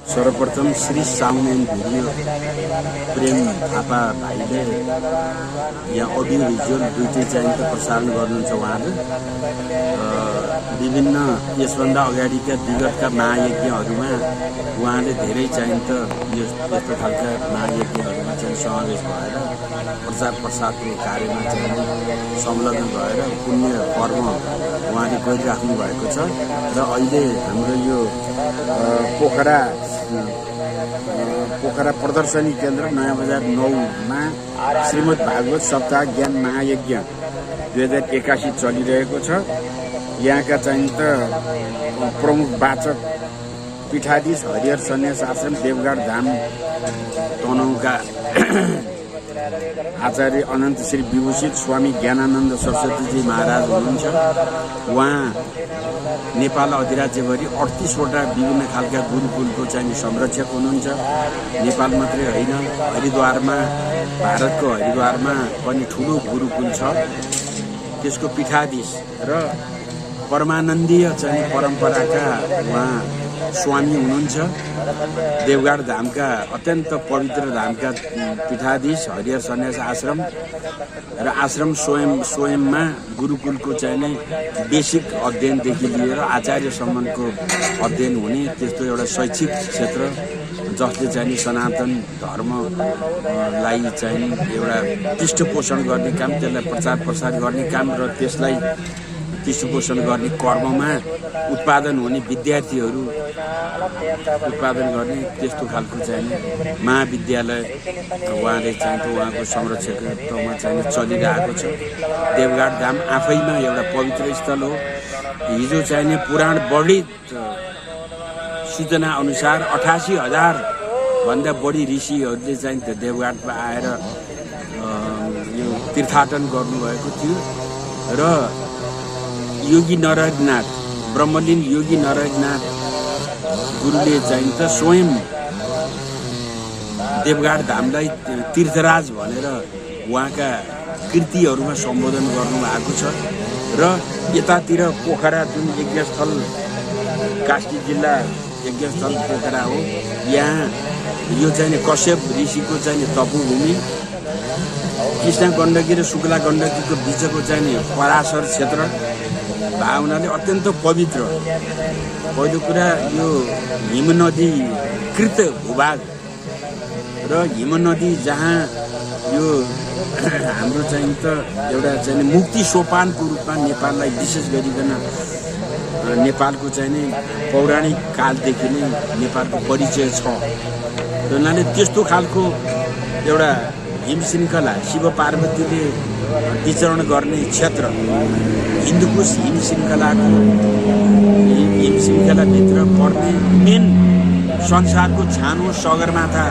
सर्वप्रथम Shri sound and video प्रेम थापा भाइले यहाँ अडियो भिजुअल दुईटै चाहिँ प्रसारण गर्नुहुन्छ। उहाँले विभिन्न यसभन्दा अगाडिका विगतका महायज्ञहरूमा उहाँले धेरै चाहिँ यस्तो खालका महायज्ञहरूमा चाहिँ समावेश भएर प्रचार प्रसारको कार्यमा चाहिँ संलग्न भएर पुण्य कर्म उहाँले गरिराख्नु भएको छ। र अहिले हाम्रो यो पोखरा प्रदर्शनी केन्द्र नयाँ बजार 9 श्रीमद् भागवत सप्ताह ज्ञान महायज्ञ 2081 चलिरहेको छ। यहाँका चाहिँ प्रमुख वाचक पीठाधीश हरिहर सन्यास आश्रम देवघाट धाम तनहुँका आचार्य अनन्त श्री विभूषित स्वामी ज्ञानानन्द सरस्वतीजी महाराज हुनुहुन्छ। उहाँ नेपाल अधिराज्यभरि 38वटा विभिन्न खालका गुरुकुलको चाहिँ संरक्षक हुनुहुन्छ। नेपाल मात्रै होइन, हरिद्वारमा, भारतको हरिद्वारमा पनि ठुलो गुरुकुल छ। त्यसको पीठाधीश र परमानन्दीय चाहिँ परम्पराका उहाँ स्वामी हुनुहुन्छ। देवघाट धामका अत्यन्त पवित्र धामका पीठाधीश हरिहर सन्यास आश्रम र आश्रम स्वयंमा गुरुकुलको चाहिँ बेसिक अध्ययनदेखि लिएर आचार्यसम्मको अध्ययन हुने त्यस्तो एउटा शैक्षिक क्षेत्र जसले चाहिँ सनातन धर्मलाई चाहिँ एउटा पृष्ठपोषण गर्ने काम, त्यसलाई प्रचार प्रसार गर्ने काम र त्यसलाई पृष्ठपोषण गर्ने कर्ममा उत्पादन हुने विद्यार्थीहरू उत्पादन गर्ने त्यस्तो खालको चाहिँ महाविद्यालय उहाँले चाहिँ उहाँको संरक्षकत्वमा चाहिँ चलिरहेको छ। देवघाट धाम आफैमा एउटा पवित्र स्थल हो। हिजो चाहिँ पुराण वर्णित सूचना अनुसार 88,000 भन्दा बढी ऋषिहरूले चाहिँ देवघाटमा आएर यो तीर्थाटन गर्नुभएको थियो र योगी नरहरिनाथ ब्रह्मलीन योगी नरहरिनाथ गुरुले चाहिँ स्वयं देवघाट धामलाई तीर्थराज भनेर उहाँका कृतिहरूमा सम्बोधन गर्नुभएको छ। र यतातिर पोखरा जुन यज्ञस्थल कास्की जिल्ला यज्ञस्थल पोखरा हो, यहाँ यो चाहिँ कश्यप ऋषिको चाहिँ तपोभूमि, कृष्ण गण्डकी र शुक्ला गण्डकीको बीचको चाहिँ पराशर क्षेत्र भए हुनाले अत्यन्त पवित्र। पहिलो कुरा यो हिमनदी कृत भूभाग र हिमनदी जहाँ यो हाम्रो चाहिँ एउटा चाहिँ मुक्ति सोपानको रूपमा नेपाललाई विशेष गरिकन नेपालको चाहिँ पौराणिक कालदेखि नै नेपालको परिचय छ। र उनीहरूले त्यस्तो खालको एउटा हिम श्रृङ्खला शिव पार्वतीले विचरण गर्ने क्षेत्र हिन्दुकुश हिम श्रृङ्खलाभित्र पर्ने मेन संसारको छानो सगरमाथा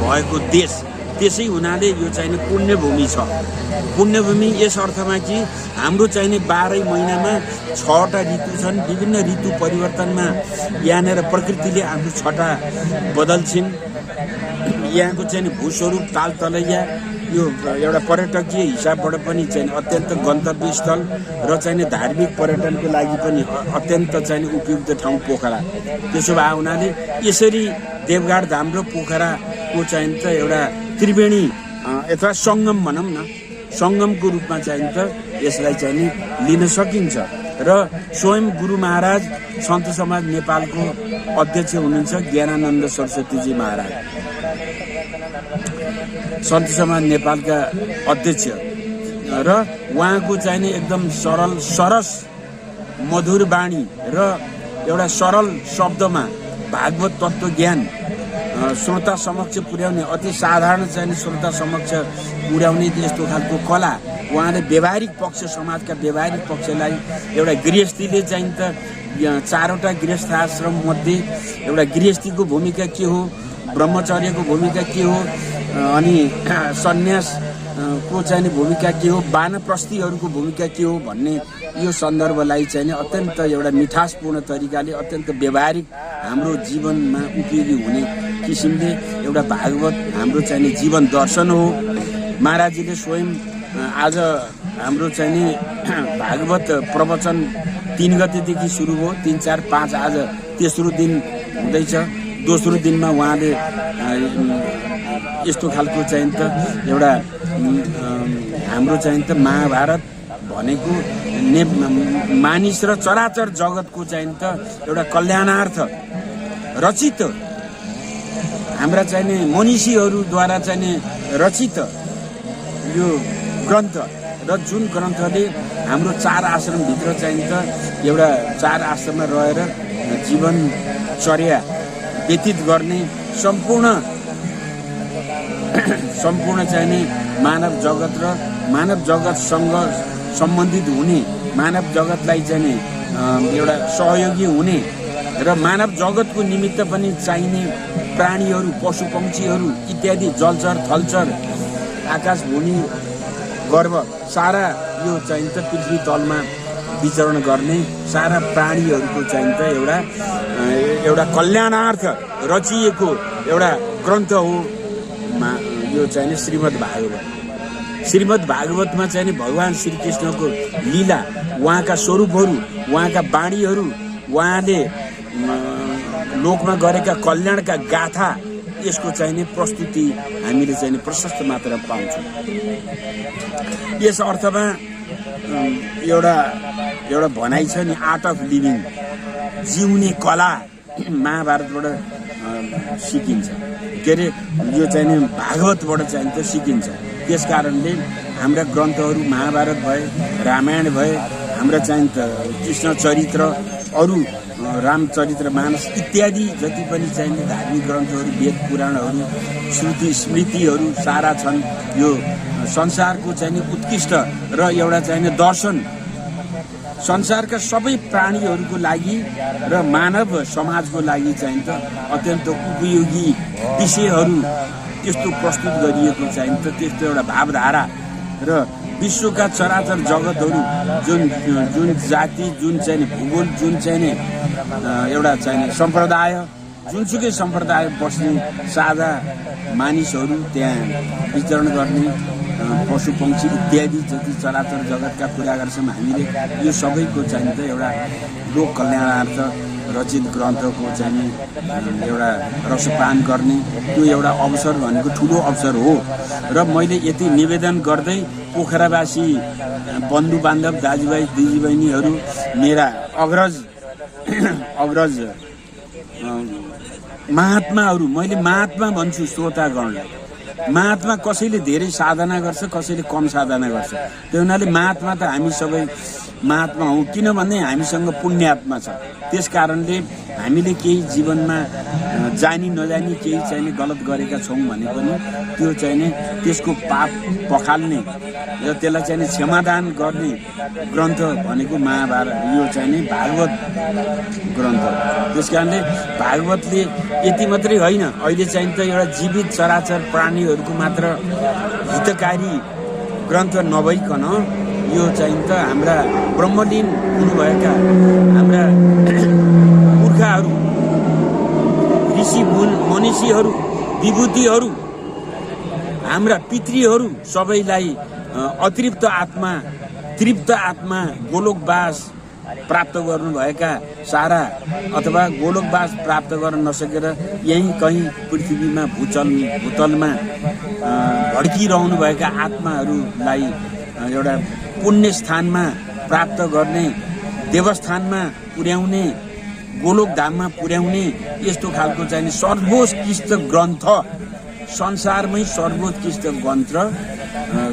भएको देश, त्यसै हुनाले यो चाहिँ पुण्यभूमि छ। पुण्यभूमि यस अर्थमा कि हाम्रो चाहिँ 12 महिनामा 6वटा ऋतु छन्। विभिन्न ऋतु परिवर्तनमा यहाँनिर प्रकृतिले आफ्नो छटा बदल्छिन्। यहाँको चाहिँ भूस्वरूप ताल तलैया यो एउटा पर्यटकीय हिसाबबाट पनि चाहिँ अत्यन्त गन्तव्य स्थल र चाहिँ धार्मिक पर्यटनको लागि पनि अत्यन्त चाहिँ उपयुक्त ठाउँ पोखरा। त्यसो भए हुनाले यसरी देवघाट धाम र पोखराको चाहिँ एउटा त्रिवेणी अथवा सङ्गम भनौँ न, सङ्गमको रूपमा चाहिँ यसलाई चाहिँ लिन सकिन्छ। र स्वयं गुरु महाराज सन्त समाज नेपालको अध्यक्ष हुनुहुन्छ ज्ञानानन्द सरस्वतीजी महाराज, सन्त समाज नेपालका अध्यक्ष। र उहाँको चाहिँ एकदम सरल सरस मधुर बाणी र एउटा सरल शब्दमा भागवत तत्त्व ज्ञान श्रोता समक्ष पुर्याउने, अति साधारण चाहिँ श्रोता समक्ष पुर्याउने त्यस्तो खालको कला उहाँले व्यवहारिक पक्ष, समाजका व्यवहारिक पक्षलाई एउटा गृहस्थीले चाहिँ 4वटा गृहस्थ आश्रम मध्ये एउटा गृहस्थीको भूमिका के हो, ब्रह्मचर्यको भूमिका के हो, अनि सन्यासको चाहिँ भूमिका के हो, वानप्रस्थीहरूको भूमिका के हो भन्ने यो सन्दर्भलाई चाहिँ अत्यन्त एउटा मिठासपूर्ण तरिकाले अत्यन्त व्यवहारिक हाम्रो जीवनमा उपयोगी हुने किसिमले एउटा भागवत हाम्रो चाहिँ जीवन दर्शन हो। महाराजजीले स्वयं आज हाम्रो चाहिँ भागवत प्रवचन 3 गतेदेखि सुरु भयो, 3, 4, 5 आज तेस्रो दिन हुँदैछ। दोस्रो दिनमा उहाँले यस्तो खालको चाहिँ त एउटा हाम्रो चाहिँ त महाभारत भनेको मानिस र चराचर जगतको चाहिँ त एउटा कल्याणार्थ रचित हाम्रा चाहिँ मनीषीहरूद्वारा चाहिँ रचित यो ग्रन्थ र जुन ग्रन्थले हाम्रो 4 आश्रमभित्र चाहिँ त एउटा 4 आश्रममा रहेर जीवनचर्या व्यतीत गर्ने सम्पूर्ण चाहिँ मानव जगत र मानव जगतसँग सम्बन्धित हुने मानव जगतलाई चाहिँ एउटा सहयोगी हुने र मानव जगतको निमित्त पनि चाहिने प्राणीहरू पशु पक्षीहरू इत्यादि जलचर थलचर आकाश भूमि गर्भ सारा यो चाहिँ त पृथ्वी तलमा विचरण गर्ने सारा प्राणीहरूको चाहिँ त एउटा कल्याणार्थ रचिएको एउटा ग्रन्थ हो यो चाहिँ श्रीमद् भागवतमा चाहिँ भगवान श्रीकृष्णको लीला उहाँका स्वरूपहरू उहाँका बाणीहरू उहाँले लोकमा गरेका कल्याणका गाथा यसको चाहिने प्रस्तुति हामीले चाहिँ प्रशस्त मात्रामा पाउँछौँ। यस अर्थमा एउटा भनाइ छ नि आर्ट अफ लिभिङ जिउने कला महाभारतबाट सिकिन्छ के अरे यो चाहिँ भागवतबाट चाहिँ त सिकिन्छ। त्यस कारणले हाम्रा ग्रन्थहरू महाभारत भए रामायण भए हाम्रा चाहिँ त कृष्ण चरित्र अरू रामचरित्र मानस इत्यादि जति पनि चाहिने धार्मिक ग्रन्थहरू वेद पुराणहरू श्रुति स्मृतिहरू सारा छन्। यो संसारको चाहिने उत्कृष्ट र एउटा चाहिने दर्शन संसारका सबै प्राणीहरूको लागि र मानव समाजको लागि चाहिँ त अत्यन्त उपयोगी विषयहरू त्यस्तो प्रस्तुत गरिएको चाहिँ त त्यस्तो एउटा भावधारा र विश्वका चराचर जगतहरू जुन जाति जुन चाहिँ भूगोल जुन चाहिँ एउटा चाहिँ सम्प्रदाय जुनसुकै सम्प्रदाय बस्ने साझा मानिसहरू त्यहाँ विचरण गर्ने पशु पक्षी इत्यादि जति चराचर जगतका कुरा गर्छौँ हामीले यो सबैको चाहिँ त एउटा लोक कल्याणार्थ रचित ग्रन्थको चाहिँ एउटा रसपान गर्ने त्यो एउटा अवसर भनेको ठुलो अवसर हो। र मैले यति निवेदन गर्दै पोखरावासी बन्धु बान्धव दाजुभाइ दिदीबहिनीहरू मेरा अग्रज महात्माहरू मैले महात्मा भन्छु श्रोतागणलाई महात्मा कसैले धेरै साधना गर्छ कसैले कम साधना गर्छ त्यो हुनाले महात्मा त हामी सबै महात्मा हौँ किनभने हामीसँग पुण्यात्मा छ। त्यस कारणले हामीले केही जीवनमा जानी नजानी केही चाहिने गलत गरेका छौँ भने पनि त्यो चाहिने त्यसको पाप पखाल्ने र त्यसलाई चाहिने क्षमादान गर्ने ग्रन्थ भनेको महाभारत यो चाहिने भागवत ग्रन्थ। त्यस कारणले भागवतले यति मात्रै होइन अहिले चाहिँ त एउटा जीवित चराचर प्राणीहरूको मात्र हितकारी ग्रन्थ नभइकन यो चाहिँ त हाम्रा ब्रह्मलीन हुनुभएका हाम्रा पुर्खाहरू ऋषि मनीषीहरू विभूतिहरू हाम्रा पितृहरू सबैलाई अतृप्त आत्मा तृप्त आत्मा गोलोकवास प्राप्त गर्नुभएका सारा अथवा गोलोकवास प्राप्त गर्न नसकेर यही कहीँ पृथ्वीमा भूतलमा भड्किरहनुभएका आत्माहरूलाई एउटा पुण्य स्थानमा प्राप्त गर्ने देवस्थानमा पुर्याउने गोलोकधाममा पुर्याउने यस्तो खालको चाहिँ सर्वोत्कृष्ट ग्रन्थ संसारमै सर्वोत्कृष्ट ग्रन्थ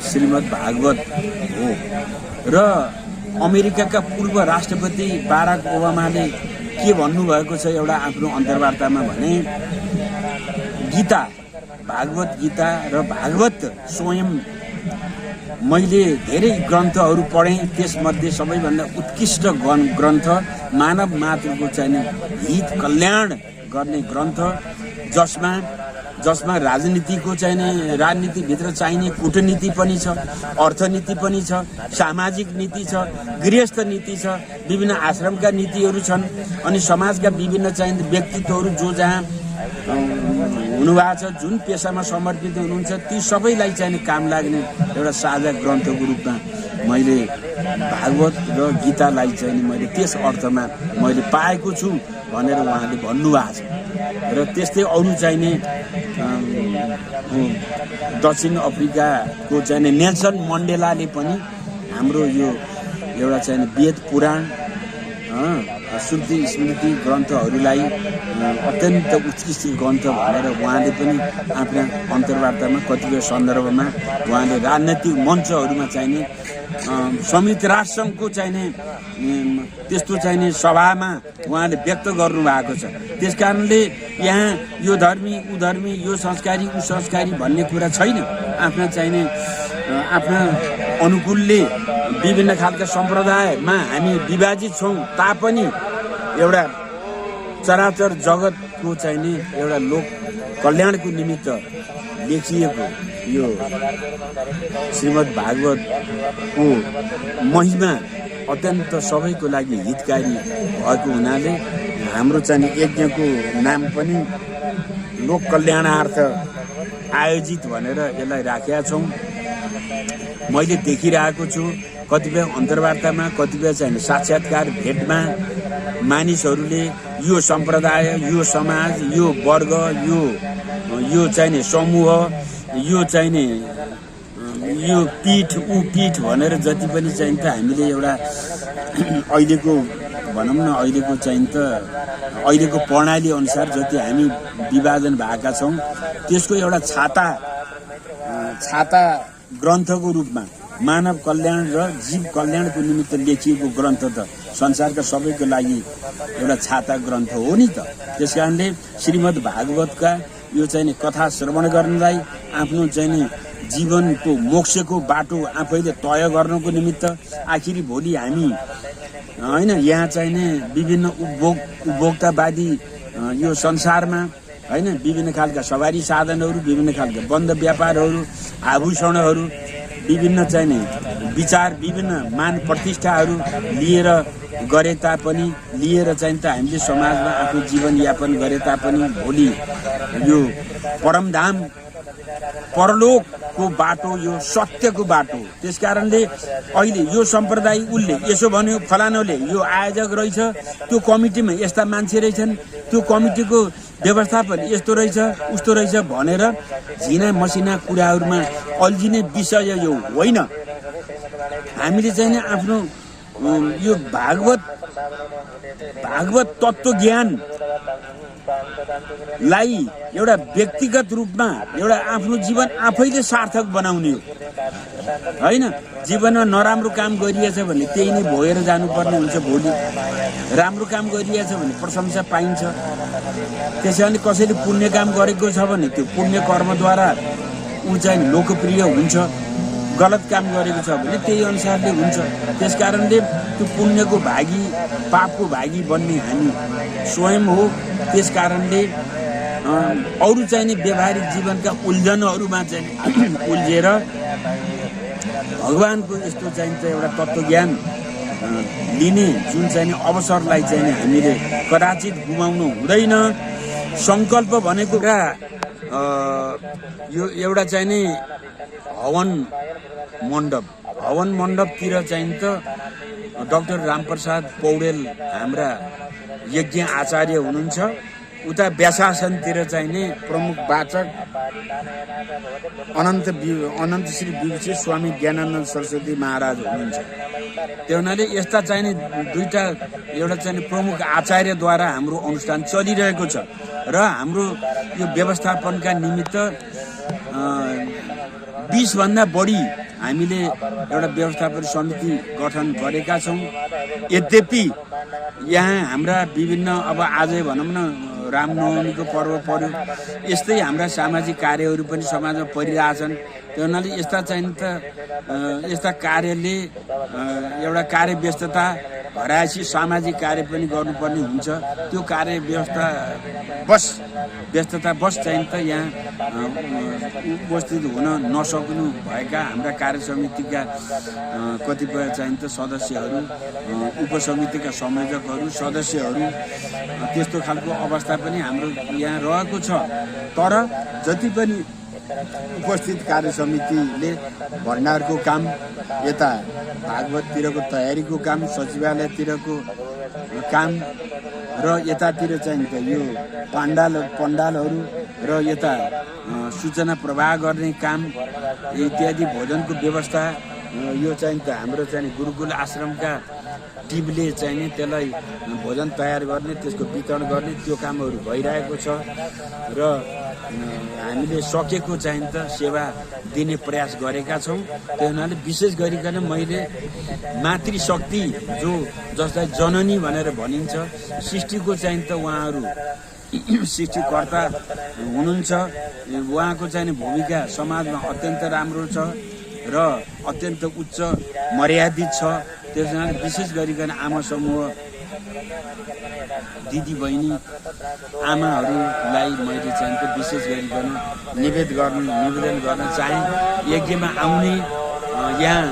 श्रीमद् भागवत हो। र अमेरिकाका पूर्व राष्ट्रपति बाराक ओबामाले के भन्नुभएको छ एउटा आफ्नो अन्तर्वार्तामा भने गीता भागवत गीता र भागवत स्वयं मैले धेरै ग्रन्थहरू पढेँ त्यसमध्ये सबैभन्दा उत्कृष्ट ग्रन्थ मानव मात्रको चाहिँ हित कल्याण गर्ने ग्रन्थ जसमा राजनीतिको चाहिने राजनीतिभित्र चाहिने कूटनीति पनि छ अर्थनीति पनि छ सामाजिक नीति छ गृहस्थ नीति छ विभिन्न आश्रमका नीतिहरू छन् अनि समाजका विभिन्न चाहिने व्यक्तित्वहरू जो जहाँ हुनुभएको छ जुन पेसामा समर्पित हुनुहुन्छ ती सबैलाई चाहिने काम लाग्ने एउटा साझा ग्रन्थको रूपमा मैले भागवत र गीतालाई चाहिँ मैले त्यस अर्थमा मैले पाएको छु भनेर उहाँले भन्नुभएको छ। र त्यस्तै अरू चाहिने दक्षिण अफ्रिकाको चाहिने नेल्सन मण्डेलाले पनि हाम्रो यो एउटा चाहिने वेद पुराण श्रुति स्मृति ग्रन्थहरूलाई अत्यन्त उत्कृष्ट ग्रन्थ भनेर उहाँले पनि आफ्ना अन्तर्वार्तामा कतिपय सन्दर्भमा उहाँले राजनैतिक मञ्चहरूमा चाहिने संयुक्त राष्ट्रसङ्घको चाहिने त्यस्तो चाहिने सभामा उहाँले व्यक्त गर्नुभएको छ। त्यस कारणले यहाँ यो धर्मी ऊ धर्मी, यो संस्कारी ऊ संस्कारी भन्ने कुरा छैन। आफ्ना चाहिने आफ्ना अनुकूलले विभिन्न खालका सम्प्रदायमा हामी विभाजित छौँ तापनि एउटा चराचर जगतको चाहिने एउटा लोक कल्याणको निमित्त लेखिएको यो श्रीमद् भागवतको महिमा अत्यन्त सबैको लागि हितकारी भएको हुनाले हाम्रो चाहिँ यज्ञको नाम पनि लोक कल्याणार्थ आयोजित भनेर यसलाई राखेका छौँ। मैले देखिरहेको छु कतिपय अन्तर्वार्तामा, कतिपय चाहिँ साक्षात्कार भेटमा मानिसहरूले यो सम्प्रदाय, यो समाज, यो वर्ग, यो चाहिने समूह, यो चाहिने यो पीठ ऊ पीठ भनेर जति पनि चाहिँ त हामीले एउटा अहिलेको भनौँ न अहिलेको चाहिँ त अहिलेको प्रणाली अनुसार जति हामी विभाजन भएका छौँ त्यसको एउटा छाता ग्रन्थको रूपमा मानव कल्याण र जीव कल्याणको निमित्त लेखिएको ग्रन्थ त संसारका सबैको लागि एउटा छाता ग्रन्थ हो नि त। त्यस कारणले श्रीमद् भागवतका यो चाहिँ कथा श्रवण गर्नलाई आफ्नो चाहिँ जीवनको मोक्षको बाटो आफैले तय गर्नको निमित्त आखिरी भोलि हामी होइन यहाँ चाहिने विभिन्न उपभोक्तावादी यो संसारमा होइन विभिन्न खालका सवारी साधनहरू, विभिन्न खालका बन्द व्यापारहरू, आभूषणहरू, विभिन्न चाहिने विचार, विभिन्न मान प्रतिष्ठाहरू लिएर गरे तापनि लिएर चाहिँ त हामीले समाजमा आफ्नो जीवनयापन गरे तापनि भोलि यो परमधाम परलोकको बाटो यो सत्यको बाटो। त्यस कारणले अहिले यो सम्प्रदाय उसले यसो भन्यो, फलानोले यो आयोजक रहेछ, त्यो कमिटीमा यस्ता मान्छे रहेछन्, त्यो कमिटीको व्यवस्थापन यस्तो रहेछ उस्तो रहेछ भनेर झिना मसिना कुराहरूमा अल्झिने विषय यो होइन। हामीले चाहिँ आफ्नो यो भागवत तत्त्व ज्ञानलाई एउटा व्यक्तिगत रूपमा एउटा आफ्नो जीवन आफैले सार्थक बनाउने हो होइन। जीवनमा नराम्रो काम गरिएछ भने त्यही नै भोगेर जानुपर्ने हुन्छ। भोलि राम्रो काम गरिएछ भने प्रशंसा पाइन्छ। त्यसैले कसैले पुण्य काम गरेको छ भने त्यो पुण्य कर्मद्वारा ऊ चाहिँ लोकप्रिय हुन्छ। गलत काम गरेको छ भने त्यही अनुसारले हुन्छ। त्यस कारणले त्यो पुण्यको भागी पापको भागी बन्ने हामी स्वयं हो। त्यस कारणले अरू चाहिने व्यवहारिक जीवनका उल्झनहरूमा चाहिँ उल्झेर भगवानको यस्तो चाहिँ एउटा तत्त्वज्ञान लिने जुन चाहिँ अवसरलाई चाहिँ हामीले कदाचित गुमाउनु हुँदैन। सङ्कल्प भनेको यो एउटा चाहिने हवन मण्डपतिर चाहिँ त डाक्टर रामप्रसाद पौडेल हाम्रा यज्ञ आचार्य हुनुहुन्छ। उता व्यासासनतिर चाहिने प्रमुख वाचक अनन्त श्री विभूषित स्वामी ज्ञानानन्द सरस्वती महाराज हुनुहुन्छ। त्यो हुनाले यस्ता चाहिने दुईटा एउटा चाहिँ प्रमुख आचार्यद्वारा हाम्रो अनुष्ठान चलिरहेको छ र हाम्रो यो व्यवस्थापनका निमित्त 20 भन्दा बढी हामीले एउटा व्यवस्थापन समिति गठन गरेका छौँ। यद्यपि यहाँ हाम्रा विभिन्न अब आजै भनौँ न रामनवमीको पर्व पर्यो, यस्तै हाम्रा सामाजिक कार्यहरू पनि समाजमा परिरहेछन्। त्यो हुनाले यस्ता चाहिँ त यस्ता कार्यले एउटा कार्य व्यस्तता हराएपछि सामाजिक कार्य पनि गर्नुपर्ने हुन्छ। त्यो कार्य व्यस्तता चाहिँ त यहाँ उपस्थित हुन नसक्नु भएका हाम्रा कार्य समितिका कतिपय चाहिँ त सदस्यहरू, उपसमितिका संयोजकहरू, सदस्यहरू त्यस्तो खालको अवस्था पनि हाम्रो यहाँ रहेको छ। तर जति पनि उपस्थित कार्य समितिले भण्डारको काम, यता भागवततिरको तयारीको काम, सचिवालयतिरको काम र यतातिर चाहिँ यो पण्डालहरू र यता सूचना प्रवाह गर्ने काम इत्यादि, भोजनको व्यवस्था, यो चाहिँ हाम्रो चाहिँ गुरुकुल आश्रमका टिमले चाहिँ त्यसलाई भोजन तयार गर्ने, त्यसको वितरण गर्ने, त्यो कामहरू भइरहेको छ र हामीले सकेको चाहिँ त सेवा दिने प्रयास गरेका छौँ। त्यो हुनाले विशेष गरिकन मैले मातृशक्ति जसलाई जननी भनेर भनिन्छ, सृष्टिको चाहिँ त उहाँहरू सृष्टिकर्ता हुनुहुन्छ। उहाँको चाहिँ भूमिका समाजमा अत्यन्त राम्रो छ र अत्यन्त उच्च मर्यादित छ। त्यस कारण विशेष गरिकन आमा समूह, दिदी बहिनी आमाहरूलाई मैले चाहिँ विशेष गरिकन निवेदन गर्न चाहे। यज्ञमा आउने, यहाँ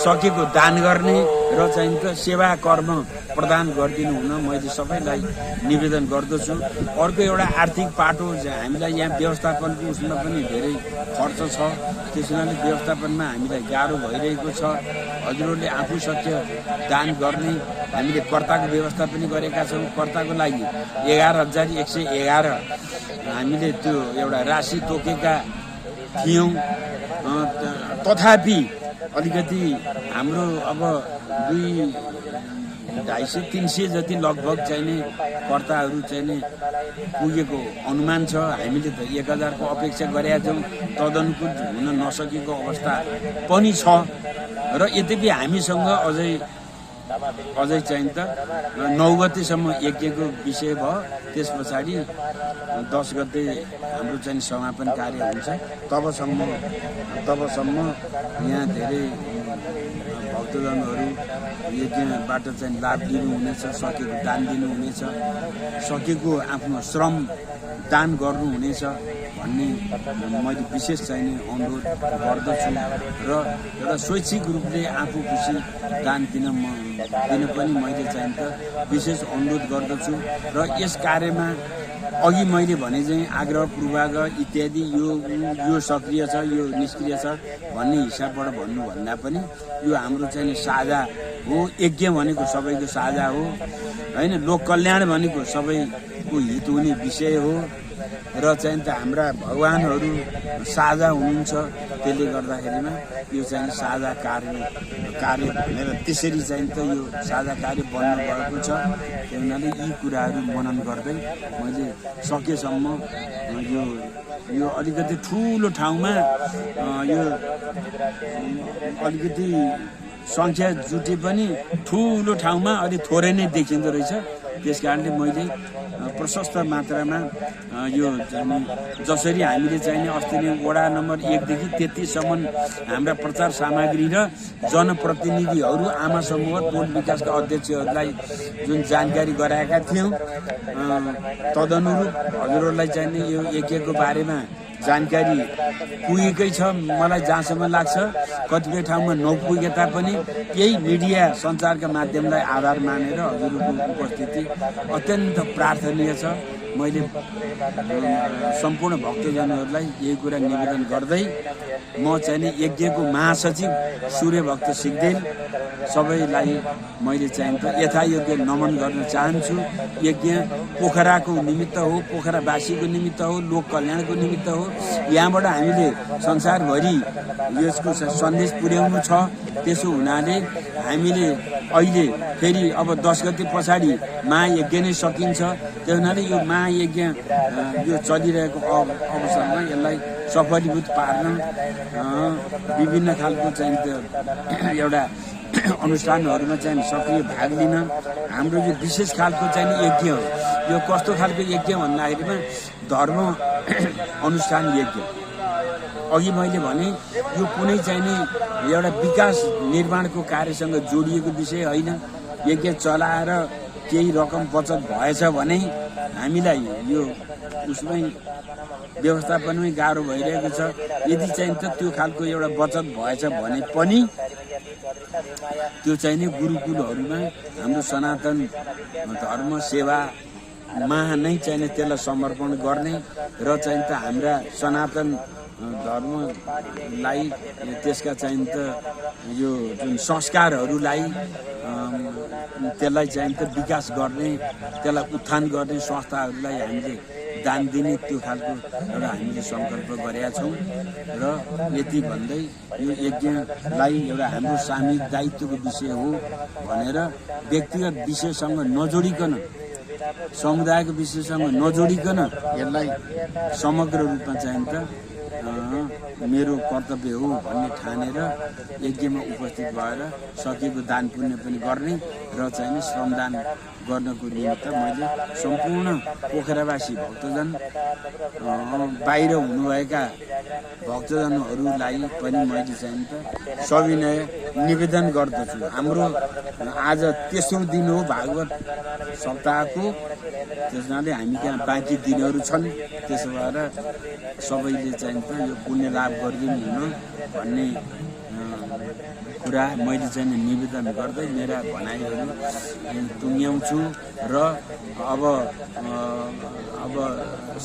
सकेको दान गर्ने र चाहिँ सेवा कर्म प्रदान गरिदिनु हुन मैले सबैलाई निवेदन गर्दछु। अर्को एउटा आर्थिक पाटो, हामीलाई यहाँ व्यवस्थापनको उसमा पनि धेरै खर्च छ, त्यस कारणले व्यवस्थापनमा हामीलाई गाह्रो भइरहेको छ। हजुरहरूले आफू सत्य दान गर्ने, हामीले कर्ताको व्यवस्था पनि गरेका छौँ। कर्ताको लागि 11,111 हामीले त्यो एउटा राशि तोकेका थियौँ। तथापि अलिकति हाम्रो अब 250-300 जति लगभग चाहिने कर्ताहरू चाहिने पुगेको अनुमान छ। हामीले त 1000 को अपेक्षा गरेका थियौँ, तदनुकूल हुन नसकेको अवस्था पनि छ र यद्यपि हामीसँग अझै चाहिँ त 9 गतेसम्म यज्ञको विषय भयो। त्यस पछाडि 10 गते हाम्रो चाहिँ समापन कार्य हुन्छ। तबसम्म यहाँ धेरै भक्तजनहरू यज्ञबाट चाहिँ लाभ लिनुहुनेछ, सकेको दान दिनुहुनेछ, सकेको आफ्नो श्रम दान गर्नुहुनेछ भन्ने मैले विशेष चाहिँ अनुरोध गर्दछु र एउटा स्वैच्छिक रूपले आफू खुसी दान दिन पनि मैले चाहिँ त विशेष अनुरोध गर्दछु। र यस कार्यमा अघि मैले भने चाहिँ आग्रह पूर्वाग्रह इत्यादि यो सक्रिय छ, यो निष्क्रिय छ भन्ने हिसाबबाट भन्नुभन्दा पनि यो हाम्रो चाहिँ साझा हो। यज्ञ भनेको सबैको साझा हो होइन। लोक कल्याण भनेको सबैको हित हुने विषय हो र चाहिँ त हाम्रा भगवानहरू साझा हुनुहुन्छ। त्यसले गर्दाखेरिमा यो चाहिँ साझा कार्य भनेर त्यसरी चाहिँ त यो साझा कार्य बन्न गएको छ। त्यो हुनाले यी कुराहरू मनन गर्दै मैले सकेसम्म यो अलिकति ठुलो ठाउँमा यो अलिकति सङ्ख्या जुटे पनि ठुलो ठाउँमा अलि थोरै नै देखिँदो रहेछ। त्यस कारणले मैले प्रशस्त मात्रामा यो जसरी हामीले चाहिने अस्ति नै वडा नम्बर 1 देखि 33 सम्म हाम्रा प्रचार सामग्री र जनप्रतिनिधिहरू, आमा समूह, टोल विकासका अध्यक्षहरूलाई जुन जानकारी गराएका थियौँ, तदनुरूप हजुरहरूलाई चाहिने यो यज्ञको बारेमा जानकारी पुगेकै छ। मलाई जहाँसम्म लाग्छ कतिपय ठाउँमा नपुगे तापनि यही मिडिया सञ्चारका माध्यमलाई आधार मानेर हजुरहरूको उपस्थिति अत्यन्त प्रार्थनीय छ। मैले सम्पूर्ण भक्तजनहरूलाई यही कुरा निवेदन गर्दै म चाहिँ यज्ञको महासचिव सूर्य भक्त सिग्देल सबैलाई मैले चाहिँ यथायोग्य नमन गर्न चाहन्छु। यज्ञ पोखराको निमित्त हो, पोखरावासीको निमित्त हो, लोक कल्याणको निमित्त हो। यहाँबाट हामीले संसारभरि यसको सन्देश पुर्याउनु छ। त्यसो हुनाले हामीले अहिले फेरि अब 10 गते पछाडि महायज्ञ नै सकिन्छ। त्यो हुनाले यो महायज्ञ यो चलिरहेको अवसरमा यसलाई सफलीभूत पार्न विभिन्न खालको चाहिँ एउटा अनुष्ठानहरूमा चाहिँ सक्रिय भाग लिन हाम्रो यो विशेष खालको चाहिँ यज्ञ हो। यो कस्तो खालको यज्ञ भन्दाखेरिमा धर्म अनुष्ठान यज्ञ। अघि मैले भने यो कुनै चाहिँ एउटा विकास निर्माणको कार्यसँग जोडिएको विषय होइन। यज्ञ चलाएर केही रकम बचत भएछ भने हामीलाई यो उसमै व्यवस्थापनमै गाह्रो भइरहेको छ। यदि चाहिँ त त्यो खालको एउटा बचत भएछ भने पनि त्यो चाहिँ नि गुरुकुलहरूमा हाम्रो सनातन धर्म सेवामा नै चाहिँ त्यसलाई समर्पण गर्ने र चाहिँ त हाम्रा सनातन धर्मलाई त्यसका चाहिँ त यो जुन संस्कारहरूलाई त्यसलाई चाहिँ त विकास गर्ने, त्यसलाई उत्थान गर्ने संस्थाहरूलाई हामीले दान दिने त्यो खालको एउटा हामीले सङ्कल्प गरेका छौँ। र यति भन्दै यो यज्ञलाई एउटा हाम्रो सामूहिक दायित्वको विषय हो भनेर व्यक्तिगत विषयसँग नजोडिकन, समुदायको विषयसँग नजोडिकन यसलाई समग्र रूपमा चाहिँ त मेरो कर्तव्य हो भन्ने ठानेर यज्ञमा उपस्थित भएर सकेको दान पुण्य पनि गर्ने र चाहिँ श्रमदान गर्नको निमित्त मैले सम्पूर्ण पोखरावासी भक्तजन, बाहिर हुनुभएका भक्तजनहरूलाई पनि मैले चाहिँ त सविनय निवेदन गर्दछु। हाम्रो आज तेस्रो दिन हो भागवत सप्ताहको, त्यसनाले हामी कहाँ बाँकी दिनहरू छन्। त्यसो भएर सबैले चाहिँ त यो पुण्य लाभ गरिदिनु हुन भन्ने कुरा मैले चाहिँ निवेदन गर्दै मेरा भनाइहरू टुङ्ग्याउँछु। र अब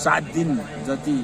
7 दिन जति